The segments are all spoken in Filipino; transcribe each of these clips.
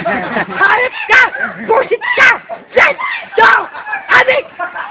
Hayop ka! Bullshit ka! Shit! Go! Adik!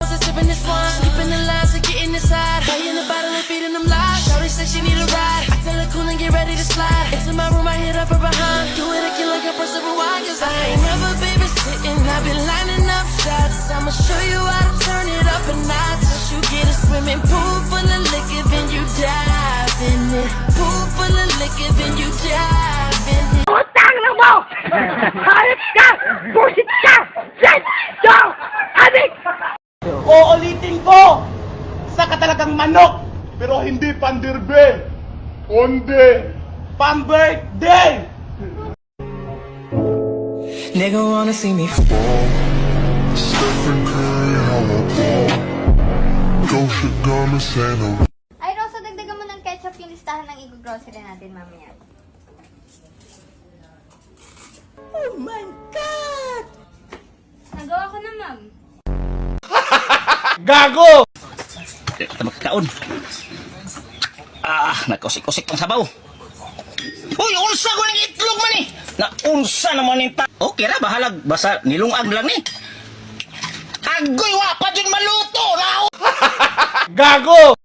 Sipping this wine, sleeping the lies and getting inside. Buying the bottle and feeding them lies. Shawty said she need a ride. I tell her cool and get ready to slide. Into my room, I hit up her behind. Do it again like a person for wine. Cause I ain't never babysitting. I've been lining up shots. I'ma show you how to turn it up a notch. Once you get a swimming pool full of liquor, then you dive in it. Pool full of liquor, then you dive in it. Utang na mo! Hayop ka! Bullshit ka! Shit! Go! Adik! Uulitin ko! Sa katalagang manok! Pero hindi pandirbe! Onde! Pang-birthday! Nigga wanna see me Stephen Curry, how I ball. Gosha gonna say no. Ay, Rosa, dagdagan mo ng ketchup yung listahan ng i-grocery natin mamaya. Oh my God! Nagawa ko na, ma'am. Gago! Kita magkakaon. Nagkusik-kusik pang sabaw. Uy, unsa ko ng itlog man eh. Na unsa naman yung okay ra, bahalag. Basta nilungag lang ni. Agoy, wapa dyan maluto. Gago!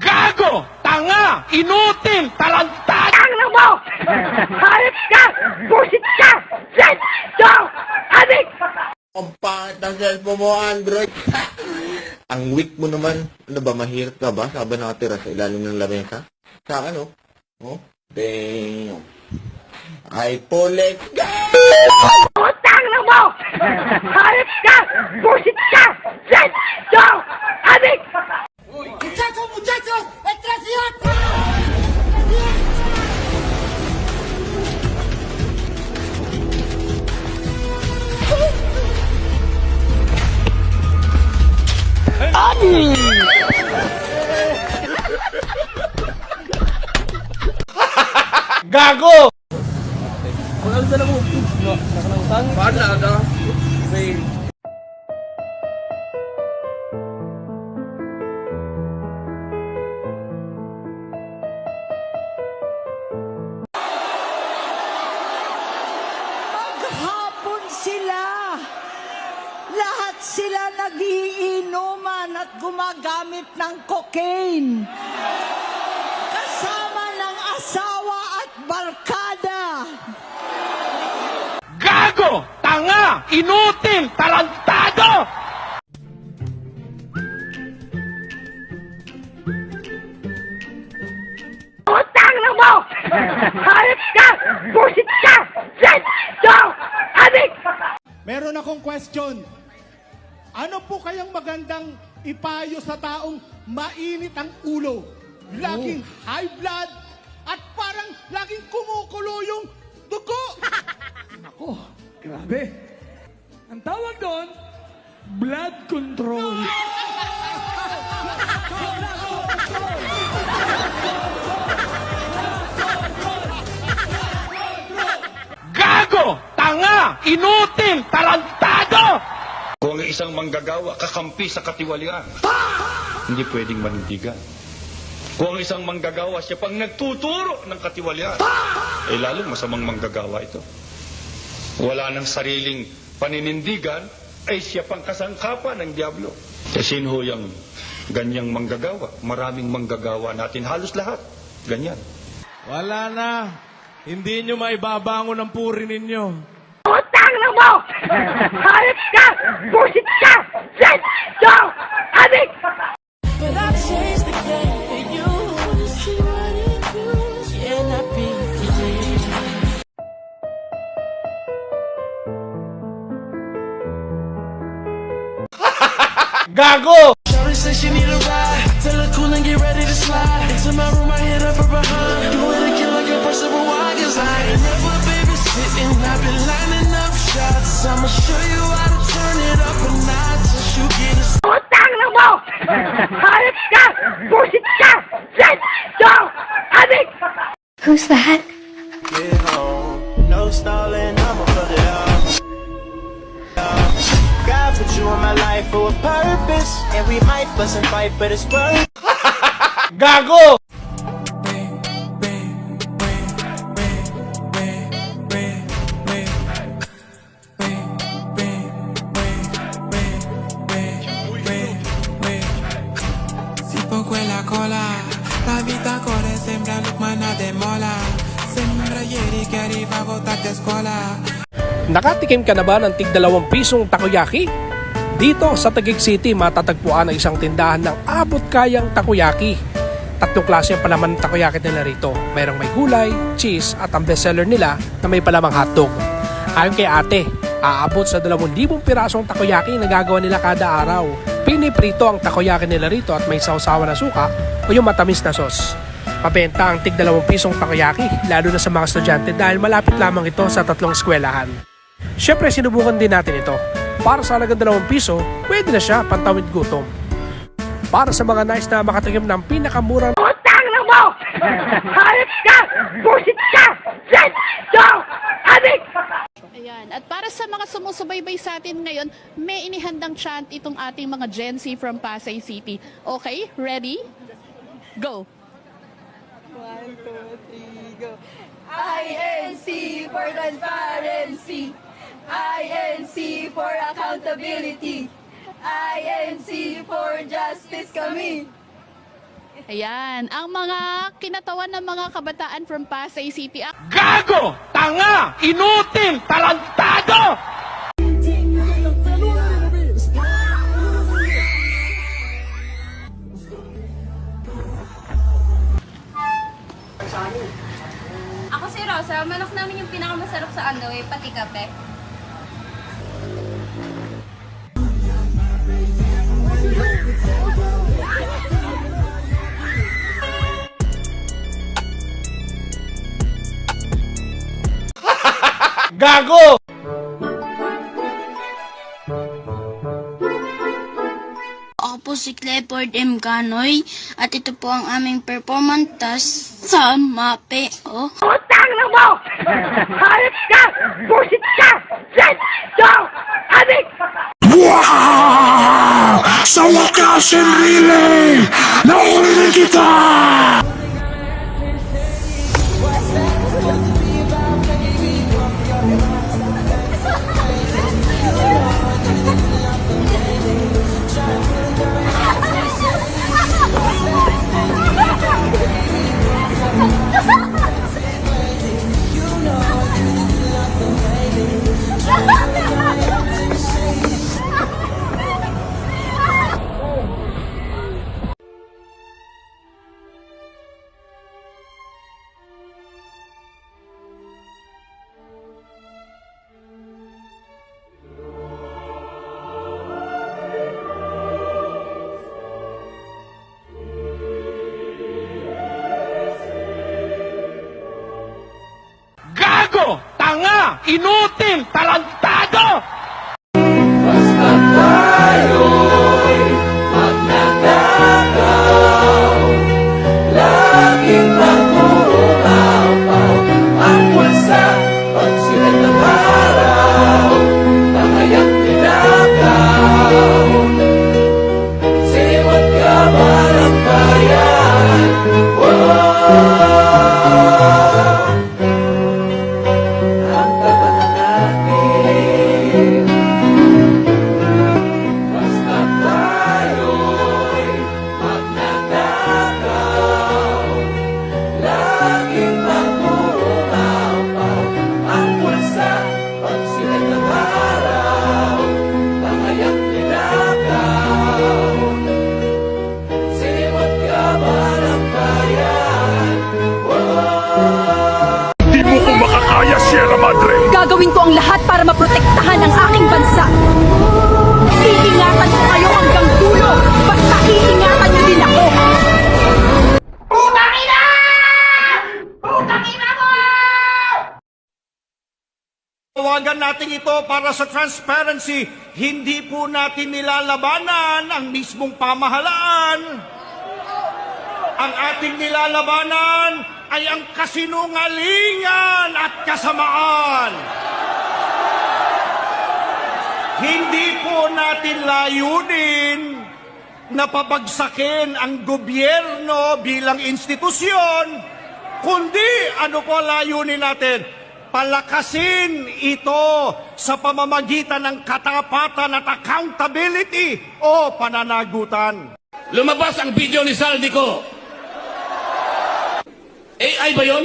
Gago! Tanga! Inutil! Tarantad! Utang na mo! Hayop ka! Bullshit ka! Shit! Go! Adik! Ang pangit ng cellphone mo, Android. Ang weak mo naman. Ano ba, mahirap ka ba? Sabi nakatira sa ilalim ng lamesa? Sa ano? Oh, damn. iPhone, let's go! Utang na mo! Hayop ka! Bullshit ka! Shit! Go! Adik! Gago! Maghapon sila. Lahat sila nagiinuman at gumagamit ng cocaine. Kasama ng asawa at barkada. Gago! Tanga! Inutil! Tarantado! Utang na mo! Hayop ka! Bullshit ka! Shit! Go! Adik! Meron akong question. Ano po kayang magandang ipayo sa taong mainit ang ulo? Laging high blood at parang laging kumukulo yung dugo. Ako, grabe. Ang tawag doon, blood control. Gago! Tanga! Inutil! Tarantado! Kung ang isang manggagawa kakampi sa katiwalian, hindi pwedeng manindigan. Kung ang isang manggagawa siya pang nagtuturo ng katiwalian, eh lalong masamang manggagawa ito. Wala ng sariling paninindigan, ay siya pang kasangkapan ng Diablo. Kasi sino yung ganyang manggagawa? Maraming manggagawa natin, halos lahat. Ganyan. Wala na. Hindi nyo maibabangon ang puri ninyo. Utang na mo! Hayop ka! Bullshit ka! Shit! Go! Adik! But I changed the game for you to see what it does. Yeah, not be free. Gago! Shawty said she need a ride. Tell her cool and get ready to slide. Into my room, I hit up her behind. Do it again like a person for wine. Cause I ain't never babysitting. show you how to turn it up a notch. You get a Putang na mo! Hayop ka! Busit ka! Shit! Yo! Adik! Who's that? get home. No stalling, I'ma put it up. God put you in my life for a purpose, and we might fuss and fight, but it's worth. Gago! Si poco en la cola, la vita corre, sembra lukmana de mola. Sembra ieri che arriva a votare a scuola. Nakatikim ka na ba ng tig 2 pisong takoyaki? Dito sa Taguig City matatagpuan ang isang tindahan ng abot-kayang takoyaki. 3 klase ang palaman ng takoyaki nila rito. Mayroong may gulay, cheese at ang bestseller nila na may palamang hotdog. Ayon kay ate, aabot sa 2,000 pirasong takoyaki na gagawa nila kada araw. Piniprito ang takoyaki nila rito at may sausawan na suka o yung matamis na sauce. Mabenta ang tig 2 pisong takoyaki, lalo na sa mga estudyante dahil malapit lamang ito sa 3 eskwelahan. Siyempre sinubukan din natin ito. Para sa halagang 2 piso, pwede na siya pantawid gutom. Para sa mga nais na makatikim ng pinakamurang Putang na mo! Hayop ka! Busit ka! Shit! Yo! Adik! Ayan. At para sa mga sumusubaybay sa atin ngayon, may inihandang chant itong ating mga Gen Z from Pasay City. Okay? Ready? Go! 1, 2, 3, go. INC for transparency. INC for accountability. INC for justice kami. Ayan. Ang mga kinatawan ng mga kabataan from Pasay City. Gago! Tanga! Inutil! Tarantado! Ako si Rosa, manok namin yung pinakamasarap sa pati kape. Gago! Ako po si Clifford M. Canoy at ito po ang aming performance sa MAPE. Putang na mo! Hayop ka! Busit ka! Shit! Yo! Adik! Wow! Sa wakas, Enrile! Nahuli na kita! Gago! Tanga! Inutil! Tarantado! Gagawin ko ang lahat para maprotektahan ang aking bansa. Iingatan ko kayo hanggang dulo. Basta iingatan niyo din ako. Putang ina! Putang ina mo! Panawagan natin ito para sa transparency. Hindi po natin nilalabanan ang mismong pamahalaan. Ang ating nilalabanan ay ang kasinungalingan at kasamaan. Hindi po natin layunin na pabagsakin ang gobyerno bilang institusyon, kundi ano po layunin natin? Palakasin ito sa pamamagitan ng katapatan at accountability o pananagutan. Lumabas ang video ni Saldico. AI ba yun?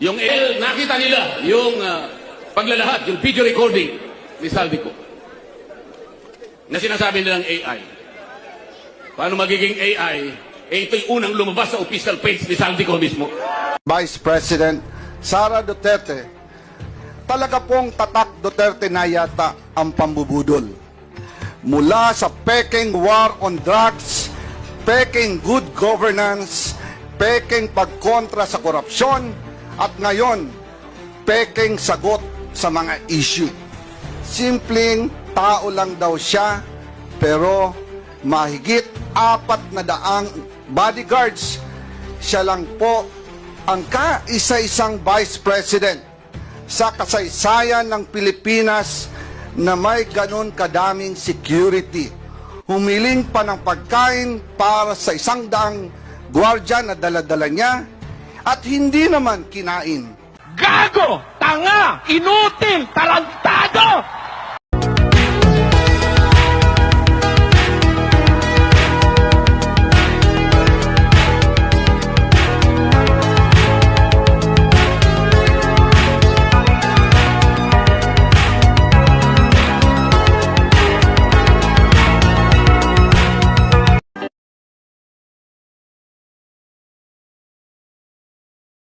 Yung nakita nila, yung paglalahad, yung video recording ni Saldico na sinasabi nilang AI. Paano magiging AI? Ito'y unang lumabas sa official page ni Saldico mismo. Vice President Sara Duterte, talaga pong tatak Duterte na yata ang pambubudol. Mula sa peking war on drugs, peking good governance, peking pagkontra sa korupsyon, at ngayon, peking sagot sa mga issue. Simpleng tao lang daw siya, pero mahigit 400 bodyguards, siya lang po ang kaisa-isang Vice President sa kasaysayan ng Pilipinas na may ganun kadaming security. Humiling pa ng pagkain para sa 100 gwardiya na dala-dala niya at hindi naman kinain. Gago! Tanga! Inutil! Tarantado!